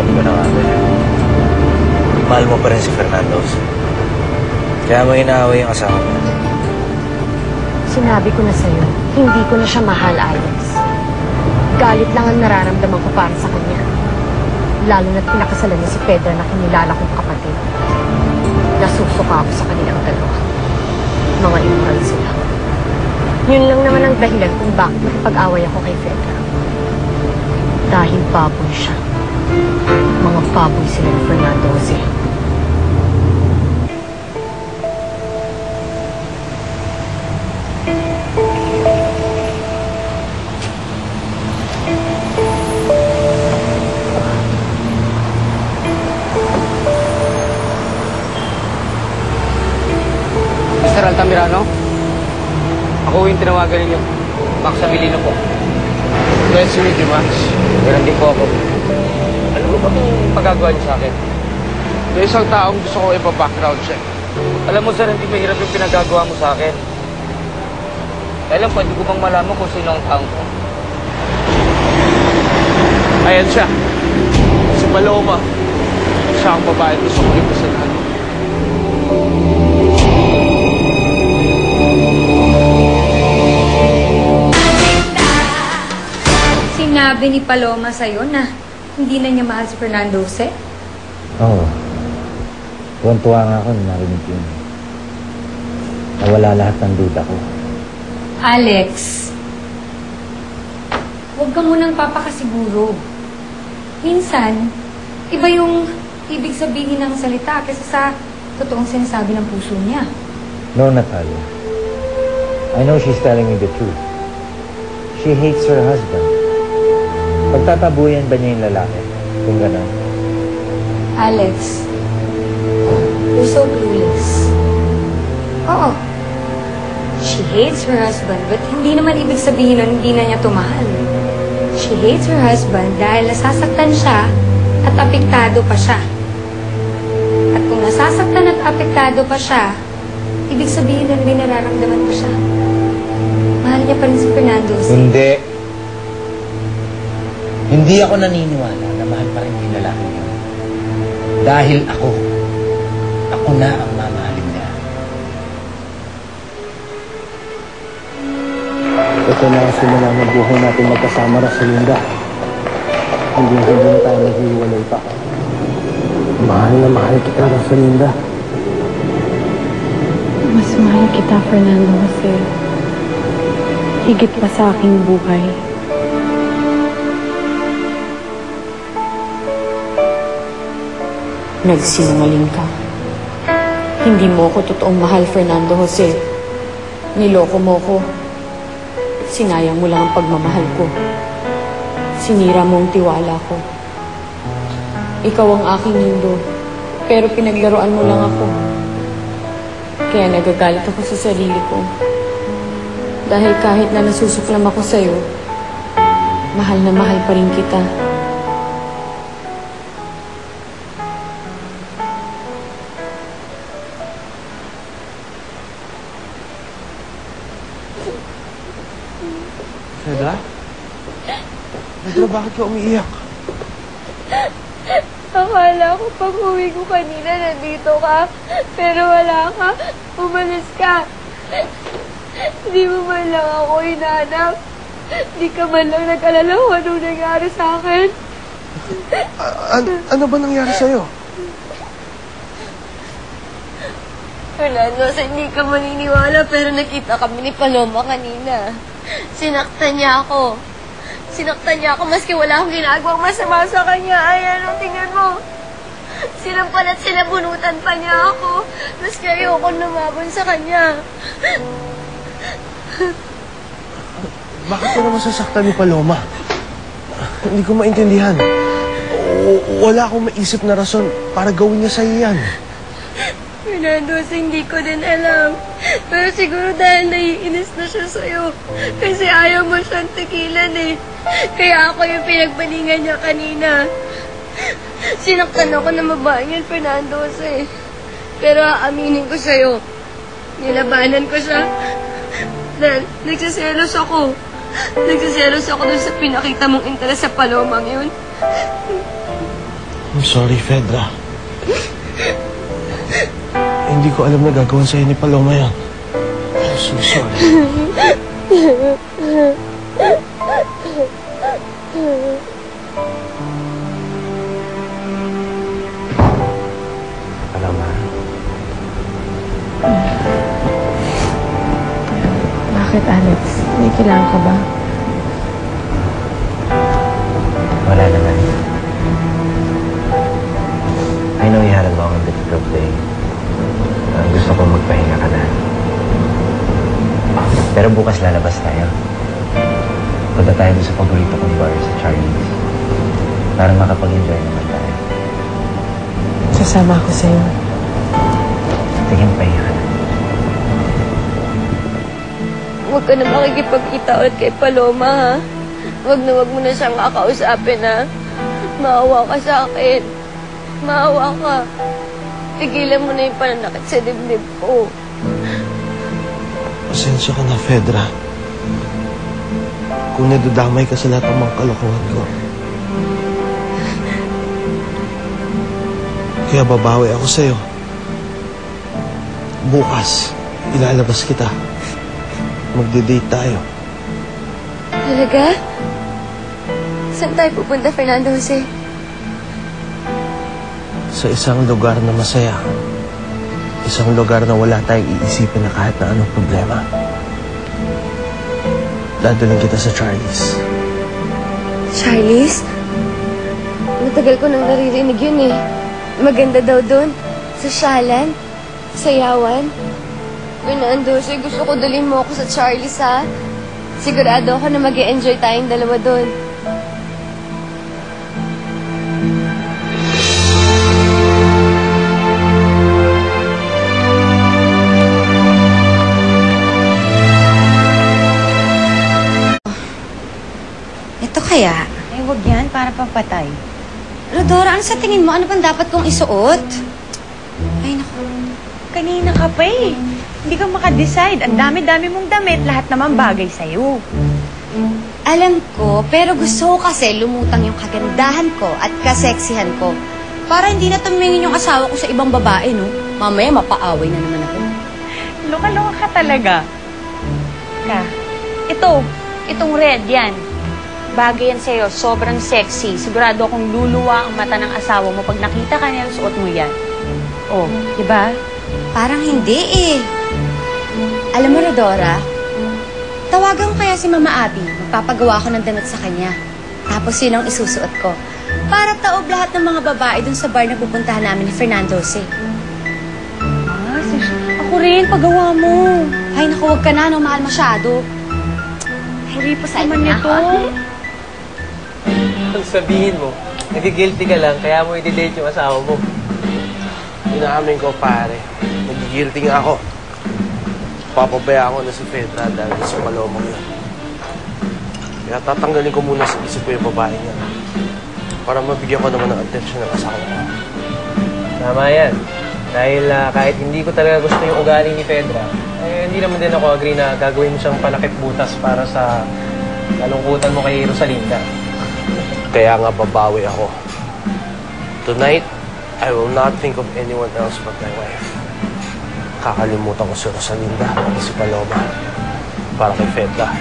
sinabi ko na nga ba mahal mo pa rin si Fernando. Kaya mo inaaway yung asawa mo. Sinabi ko na sa'yo, hindi ko na siya mahal, Alex. Galit lang ang nararamdaman ko para sa kanya. Lalo na't pinakasalan niya si Pedro na kinilala kong kapatid. Nasusuka ako sa kanilang dalawa. Mga immoral sila. Yun lang naman ang dahilan kung bakit nakipag-away ako kay Pedro. Dahil baboy siya. Mga baboy sila ni Fernando Jose. Mr. Altamirano, ako yung tinawagan ninyo. Max Abilino po. Nice to meet you, Max. Meron din po ako. Ano ba kung pagagawa niyo sa akin? May isang taong gusto ko ipa-background check. Alam mo, sir, hindi mahirap yung pinagagawa mo sa akin. Kaya lang, pwede ko bang malaman kung sino ang taong ko? Ayan siya. Si Paloma. Siya ang babae gusto ko ipasalan. Sinabi ni Paloma sa'yo na hindi na niya mahal si Fernando Jose? Oo. Tuwan-tuwa nga ako nung narinig yun. Nawala lahat ng duda ko. Alex, huwag ka munang papakasiguro. Minsan, iba yung ibig sabihin ng salita kaysa sa totoong sinasabi ng puso niya. No, Natalia. I know she's telling me the truth. She hates her husband. Pagtatabuyan ba niya yung lalaki? Kung gano'n. Alex, you're so clueless. Oo. She hates her husband, but hindi naman ibig sabihin nun hindi na niya tumahal. She hates her husband dahil nasasaktan siya at apektado pa siya. At kung nasasaktan at apektado pa siya, ibig sabihin nun may nararamdaman pa siya. Mahal niya pa rin si Fernando. Hindi. Hindi ako naniniwala na mahal pa rin yung lalaki niya. Dahil ako na ang mamahalin niya. Ito na ang simula ng buhay natin magkasama, Rosalinda. Hindi na tayo maghihiwalay pa. Mahal na mahal kita, Rosalinda. Mas mahal kita, Fernando Jose. Higit pa sa aking buhay. Nagsinungaling ka. Hindi mo ko totoong mahal, Fernando Jose. Niloko mo ko. Sinayang mo lang ang pagmamahal ko. Sinira mo ang tiwala ko. Ikaw ang aking mundo, pero pinaglaruan mo lang ako. Kaya nagagalit ako sa sarili ko. Dahil kahit na nasusuklam ako sa'yo, mahal na mahal pa rin kita. Pedra? Pedra, bakit ka umiiyak? Akala ko pag uwi ko kanina nandito ka, pero wala ka. Umalis ka. Hindi mo man lang ako hinahanap. Hindi ka man lang nag-alala kung anong nangyari sa akin. Ano ba nangyari sa'yo? Fernando, hindi ka maniniwala pero nakita kami ni Paloma kanina. Sinaktan niya ako. Sinaktan niya ako maski wala akong ginagawang masama sa kanya. Ay, ano, tingnan mo. Sinampal at sinabunutan pa niya ako. Maski ayoko lumabon sa kanya. Bakit ka naman sasaktan ni Paloma? Hindi ko maintindihan. Wala akong maisip na rason para gawin niya sa'yo yan. Fernando, hindi ko din alam. Pero siguro dahil naiinis na siya sa'yo. Kasi ayaw mo siyang tigilan eh. Kaya ako yung pinagbalingan niya kanina. Sinaktan ako ng babaeng yan, Fernando, eh. Pero aaminin ko sa'yo, nilabanan ko siya. Dahil nagsiselos ako. Nagsiselos ako dun sa pinakita mong interes sa Palomang yun. I'm sorry, Fedra. Hindi ko alam na gagawin sa'yo ni Paloma yan. I'm so sorry. Paloma. Bakit, Alex? May kailangan ka ba? Wala naman. I know you had a long and difficult day. Gusto ko magpahinga ka na. Pero bukas lalabas tayo. Punta tayo sa paborito kong bar sa Charlie's. Para makapag-enjoy naman tayo. Sasama ako sa'yo. Sige, pahinga ka na. Huwag ka na makikipagkita ulit kay Paloma, ha? Huwag mo na siyang kakausapin, ha? Maawa ka sa akin. Maawa ka. Tigilan mo na yung pananakit sa dibdib ko. Pasensya ka na, Fedra. Kung nadadamay ka sa lahat ng mga kalokohan ko. Kaya babawi ako sa'yo. Bukas, ilalabas kita. Magde-date tayo. Talaga? Saan tayo pupunta, Fernando Jose? Sa isang lugar na masaya. Isang lugar na wala tayong iisipin na kahit na anong problema. Dadalhin kita sa Charlie's. Charlie's? Matagal ko nang naririnig yun, eh. Maganda daw doon. Sa Shalan. Sa Yawan. Fernando Jose, gusto ko dalhin mo ako sa Charlie's, ha? Sigurado ako na mag-e-enjoy tayong dalawa doon. Ito kaya? Ay, wag yan. Para pampatay. Rodora, ano sa tingin mo? Ano bang dapat kong isuot? Ay, naku. Kanina ka pa eh. Hindi ka makadecide. Ang dami-dami mong damit. Lahat naman bagay sa'yo. Alam ko, pero gusto ko kasi lumutang yung kagandahan ko at kaseksihan ko. Para hindi na tumingin yung asawa ko sa ibang babae, no? Mamaya mapaaway na naman ako. Loka-loka ka talaga. Itong red yan. Bagay yan sa'yo. Sobrang sexy. Sigurado akong luluwa ang mata ng asawa mo pag nakita ka niya suot mo yan. Oh, di ba? Parang hindi eh. Alam mo, Rodora, tawagan ko kaya si Mama Abby. Magpapagawa ko ng damit sa kanya. Tapos yun ang isusuot ko. Para taob lahat ng mga babae dun sa bar na pupuntahan namin ni Fernando Jose. Ako rin, pagawa mo. Ay, naku, huwag ka na, no? Mahal masyado. Huripas Excited naman na nito. ako. Ang sabihin mo, nagigilty ka lang, kaya mo i-date yung asawa mo. Inaamin ko, pare. Nagigilty nga ako. Papabaya ako na si Fedra dahil sa Paloma niya. Kaya tatanggalin ko muna sa isip ko yung babae niya. Para mabigyan ko naman ng attention ng asawa ko. Tama yan. Dahil kahit hindi ko talaga gusto yung ugali ni Fedra, eh, hindi naman din ako agree na gagawin mo siyang panakit butas para sa kalungkutan mo kay Rosalinda. Kaya nga babawi ako. Tonight, I will not think of anyone else but my wife. Kakalimutan ko si Rosalinda at si Paloma para kay Fedra.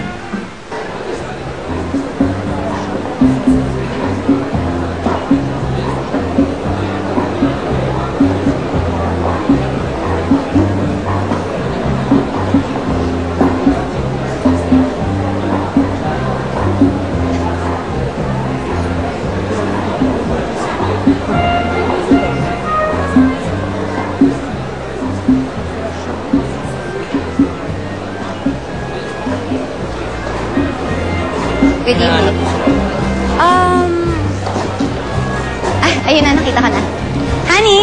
Good evening. Ayun na, nakita ka na. Honey?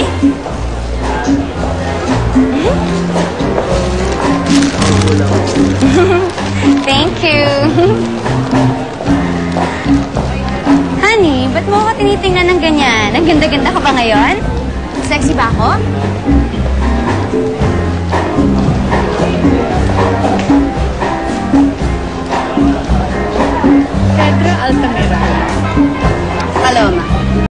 Thank you. Honey, ba't mo ako tinitingnan ng ganyan? Ang ganda-ganda ka ba ngayon? Sexy ba ako? Pedro Altamira.